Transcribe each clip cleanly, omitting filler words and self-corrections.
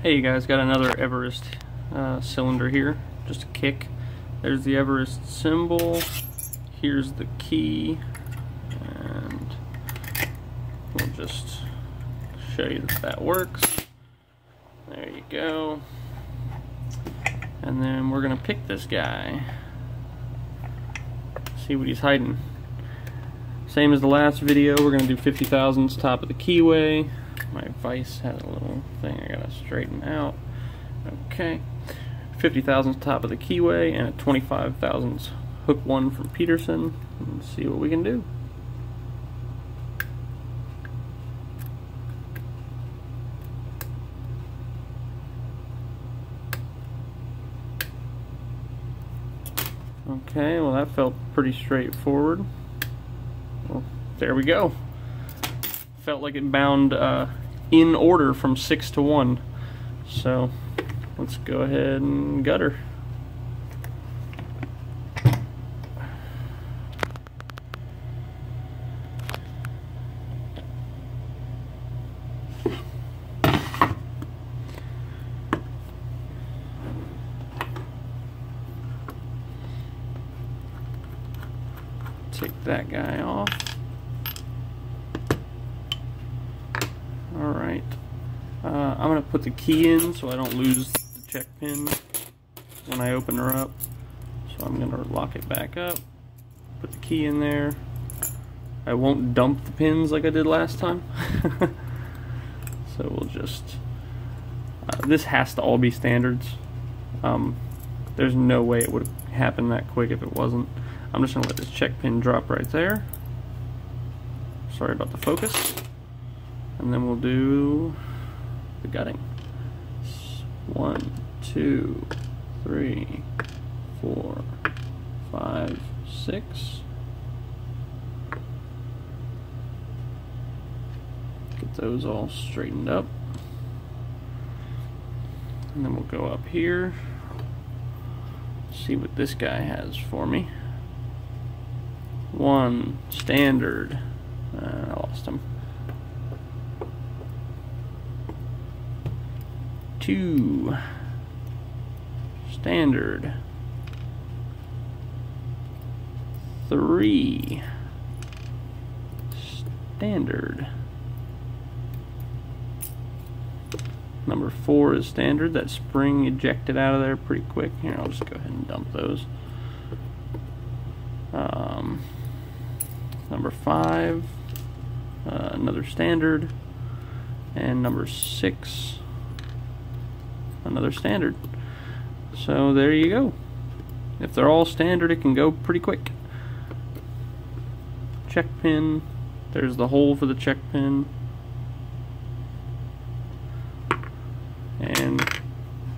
Hey you guys, got another Everest cylinder here, just a kick. There's the Everest symbol, here's the key, and we'll just show you that that works. There you go. And then we're gonna pick this guy, see what he's hiding. Same as the last video, we're gonna do 50 thousandths top of the keyway. My vise has a little thing I gotta straighten out. Okay, 50 thousandths top of the keyway and a 25 thousandths hook one from Peterson, and see what we can do. Okay, well that felt pretty straightforward. Well, there we go. Felt like it bound in order from 6 to 1. So let's go ahead and gut her. Take that guy off. Alright, I'm going to put the key in so I don't lose the check pin when I open her up. So I'm going to lock it back up, put the key in there. I won't dump the pins like I did last time. So we'll just, this has to all be standards. There's no way it would have happened that quick if it wasn't. I'm just going to let this check pin drop right there. Sorry about the focus. And then we'll do the gutting. 1, 2, 3, 4, 5, 6. Get those all straightened up. And then we'll go up here. See what this guy has for me. 1 standard. I lost him. 2 standard. 3 standard. Number 4 is standard. That spring ejected out of there pretty quick. Here, I'll just go ahead and dump those. Number 5, another standard, and number 6, another standard. So there you go. If they're all standard, it can go pretty quick. Check pin, there's the hole for the check pin, and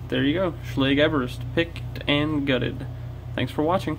there you go. Schlage Everest picked and gutted. Thanks for watching.